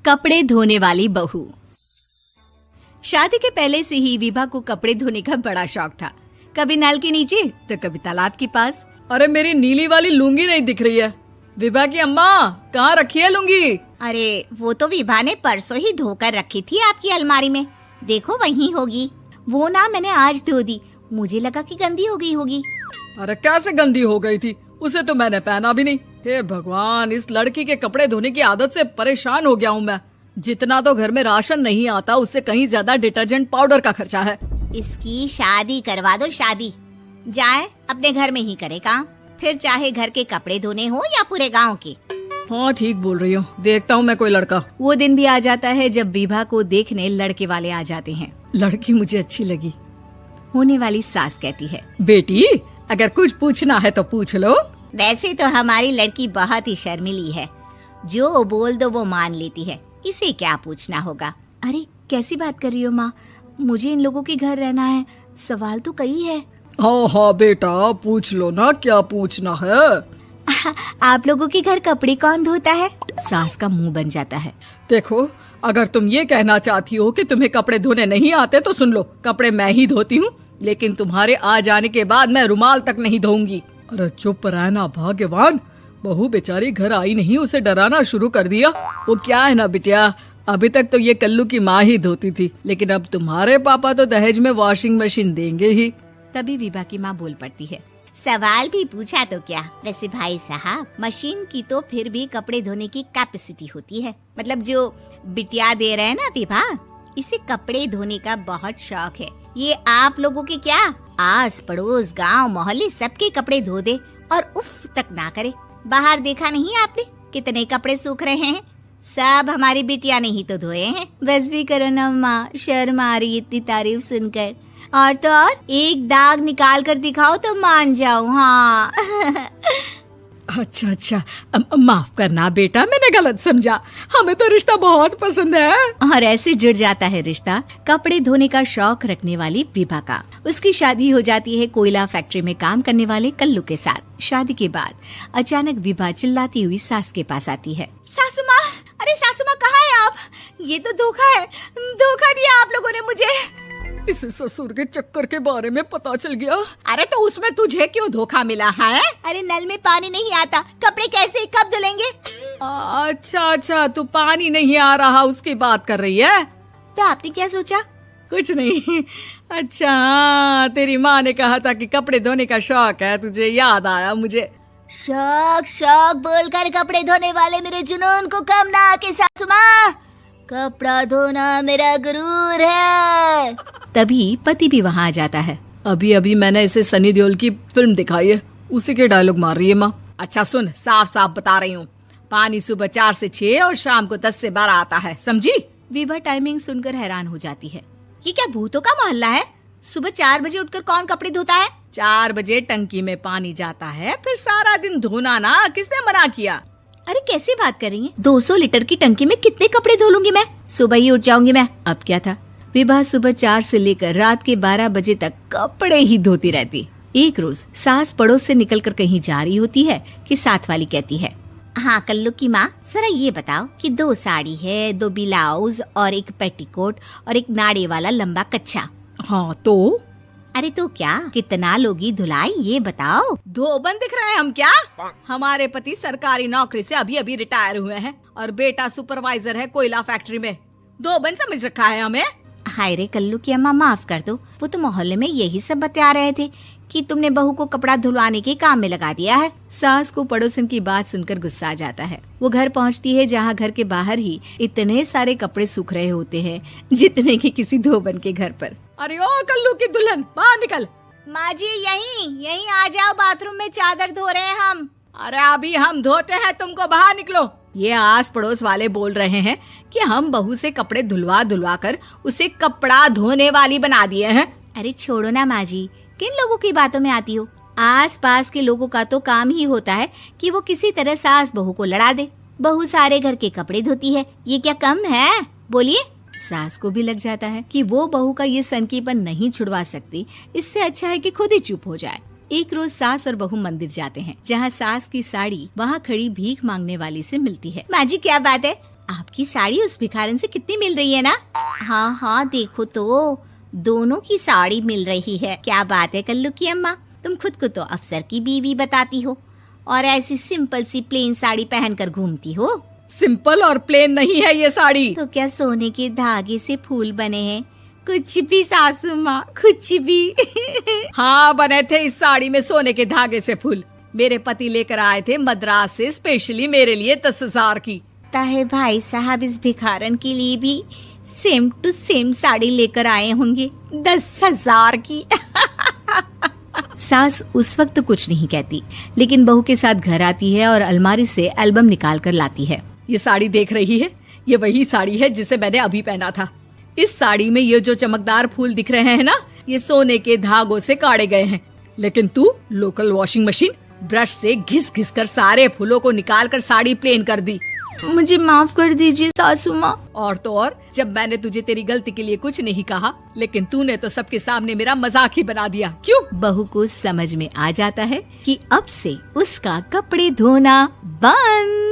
कपड़े धोने वाली बहू। शादी के पहले से ही विभा को कपड़े धोने का बड़ा शौक था। कभी नल के नीचे तो कभी तालाब के पास। अरे मेरी नीली वाली लुंगी नहीं दिख रही है। विभा की अम्मा, कहाँ रखी है लुंगी? अरे वो तो विभा ने परसों ही धोकर रखी थी आपकी अलमारी में, देखो वहीं होगी। वो ना मैंने आज धो दी, मुझे लगा कि गंदी हो गई होगी। अरे कैसे गंदी हो गई थी? उसे तो मैंने पहना भी नहीं। हे भगवान, इस लड़की के कपड़े धोने की आदत से परेशान हो गया हूँ मैं। जितना तो घर में राशन नहीं आता, उससे कहीं ज्यादा डिटर्जेंट पाउडर का खर्चा है। इसकी शादी करवा दो, शादी जाए अपने घर में ही करे काम, फिर चाहे घर के कपड़े धोने हो या पूरे गांव के। हाँ ठीक बोल रही हूँ, देखता हूँ मैं कोई लड़का। वो दिन भी आ जाता है जब विभा को देखने लड़के वाले आ जाते हैं। लड़की मुझे अच्छी लगी। होने वाली सास कहती है, बेटी अगर कुछ पूछना है तो पूछ लो। वैसे तो हमारी लड़की बहुत ही शर्मीली है, जो बोल दो वो मान लेती है, इसे क्या पूछना होगा। अरे कैसी बात कर रही हो माँ, मुझे इन लोगों के घर रहना है, सवाल तो कई है। हाँ हाँ बेटा, पूछ लो ना, क्या पूछना है। आप लोगों के घर कपड़े कौन धोता है? सास का मुंह बन जाता है। देखो, अगर तुम ये कहना चाहती हो कि तुम्हें कपड़े धोने नहीं आते तो सुन लो, कपड़े मैं ही धोती हूँ, लेकिन तुम्हारे आ जाने के बाद मैं रुमाल तक नहीं धोऊंगी। अरे चुप रहना भाग्यवान, बहू बेचारी घर आई नहीं, उसे डराना शुरू कर दिया। वो क्या है ना बिटिया, अभी तक तो ये कल्लू की माँ ही धोती थी, लेकिन अब तुम्हारे पापा तो दहेज में वॉशिंग मशीन देंगे ही। तभी विभा की माँ बोल पड़ती है, सवाल भी पूछा तो क्या। वैसे भाई साहब, मशीन की तो फिर भी कपड़े धोने की कैपेसिटी होती है। मतलब जो बिटिया दे रहे हैं ना विभा, इसे कपड़े धोने का बहुत शौक है। ये आप लोगों के क्या, आस पड़ोस गांव मोहल्ले सबके कपड़े धो दे और उफ तक ना करे। बाहर देखा नहीं आपने कितने कपड़े सूख रहे हैं? सब हमारी बिटिया ने ही तो धोए हैं। बस भी करो ना माँ, शर्म आ रही इतनी तारीफ सुनकर। और तो और एक दाग निकाल कर दिखाओ तो मान जाऊँ। हाँ अच्छा, माफ करना बेटा, मैंने गलत समझा। हमें तो रिश्ता बहुत पसंद है। और ऐसे जुड़ जाता है रिश्ता कपड़े धोने का शौक रखने वाली विभा का। उसकी शादी हो जाती है कोयला फैक्ट्री में काम करने वाले कल्लू के साथ। शादी के बाद अचानक विभा चिल्लाती हुई सास के पास आती है। सासू माँ, अरे सासू माँ कहाँ है आप? ये तो धोखा है, धोखा दिया आप लोगों ने मुझे। इसे ससुर के चक्कर के बारे में पता चल गया। अरे तो उसमें तुझे क्यों धोखा मिला है? अरे नल में पानी नहीं आता, कपड़े कैसे कब धुलेंगे? अच्छा, तू पानी नहीं आ रहा उसकी बात कर रही है। तो आपने क्या सोचा? कुछ नहीं। अच्छा, तेरी माँ ने कहा था कि कपड़े धोने का शौक है तुझे, याद आया मुझे। शौक बोलकर कपड़े धोने वाले मेरे जुनून को कम ना आके सासू माँ, कपड़ा धोना मेरा गुरूर है। तभी पति भी वहाँ आ जाता है। अभी मैंने इसे सनी देओल की फिल्म दिखाई है, उसी के डायलॉग मार रही है माँ। अच्छा सुन, साफ साफ बता रही हूँ, पानी सुबह 4 से 6 और शाम को 10 से 12 आता है, समझी? विभा टाइमिंग सुनकर हैरान हो जाती है। ये क्या भूतों का मोहल्ला है? सुबह 4 बजे उठकर कौन कपड़े धोता है? 4 बजे टंकी में पानी जाता है, फिर सारा दिन धोना ना, किसने मना किया? अरे कैसी बात कर रही हैं? 200 लीटर की टंकी में कितने कपड़े धो लूंगी मैं, सुबह ही उठ जाऊंगी मैं। अब क्या था, विभा सुबह 4 से लेकर रात के 12 बजे तक कपड़े ही धोती रहती। एक रोज सास पड़ोस से निकलकर कहीं जा रही होती है कि साथ वाली कहती है, हाँ कल्लू की माँ, जरा ये बताओ कि 2 साड़ी है, 2 ब्लाउज और एक पेटीकोट और एक नाड़े वाला लंबा कच्छा। हाँ तो? अरे तो क्या, कितना लोगी धुलाई ये बताओ। धोबन दिख रहे हैं हम क्या? हमारे पति सरकारी नौकरी से अभी रिटायर हुए हैं और बेटा सुपरवाइजर है कोयला फैक्ट्री में। धोबन समझ रखा है हमें? हाय रे कल्लू की अम्मा, माफ कर दो, वो तो मोहल्ले में यही सब बता रहे थे कि तुमने बहू को कपड़ा धुलवाने के काम में लगा दिया है। सास को पड़ोसन की बात सुनकर गुस्सा आ जाता है। वो घर पहुंचती है जहां घर के बाहर ही इतने सारे कपड़े सूख रहे होते हैं जितने कि किसी धोबन के घर पर। अरे ओ कल्लू की दुल्हन, बाहर निकल। माँ जी यहीं आ जाओ, बाथरूम में चादर धो रहे हैं हम। अरे अभी हम धोते हैं, तुमको बाहर निकलो। ये आस पड़ोस वाले बोल रहे हैं कि हम बहू से कपड़े धुलवा कर उसे कपड़ा धोने वाली बना दिए हैं। अरे छोड़ो ना माँ जी, किन लोगों की बातों में आती हो? आस पास के लोगों का तो काम ही होता है कि वो किसी तरह सास बहू को लड़ा दे। बहू सारे घर के कपड़े धोती है, ये क्या कम है? बोलिए। सास को भी लग जाता है कि वो बहू का ये सनकीपन नहीं छुड़वा सकती, इससे अच्छा है कि खुद ही चुप हो जाए। एक रोज सास और बहू मंदिर जाते हैं, जहाँ सास की साड़ी वहाँ खड़ी भीख मांगने वाली से मिलती है। माँ जी क्या बात है, आपकी साड़ी उस भिखारन से कितनी मिल रही है ना? हाँ हाँ देखो तो, दोनों की साड़ी मिल रही है। क्या बात है कल्लू की अम्मा, तुम खुद को तो अफसर की बीवी बताती हो और ऐसी सिंपल सी प्लेन साड़ी पहनकर घूमती हो। सिंपल और प्लेन नहीं है ये साड़ी। तो क्या सोने के धागे से फूल बने हैं? कुछ भी सासू माँ, कुछ भी। हाँ बने थे इस साड़ी में सोने के धागे से फूल। मेरे पति लेकर आए थे मद्रास से स्पेशली मेरे लिए 10,000 की। ताहे भाई साहब इस भिखारन के लिए भी सेम टू सेम साड़ी लेकर आए होंगे 10,000 की। सास उस वक्त कुछ नहीं कहती, लेकिन बहू के साथ घर आती है और अलमारी से एल्बम निकाल कर लाती है। ये साड़ी देख रही है, ये वही साड़ी है जिसे मैंने अभी पहना था। इस साड़ी में ये जो चमकदार फूल दिख रहे हैं ना, ये सोने के धागों से काढ़े गए हैं। लेकिन तू लोकल वॉशिंग मशीन ब्रश से घिस घिस कर सारे फूलों को निकाल कर साड़ी प्लेन कर दी। मुझे माफ कर दीजिए सासू माँ। और तो और, जब मैंने तुझे तेरी गलती के लिए कुछ नहीं कहा, लेकिन तूने तो सबके सामने मेरा मजाक ही बना दिया। क्यों? बहू को समझ में आ जाता है कि अब से उसका कपड़े धोना बंद।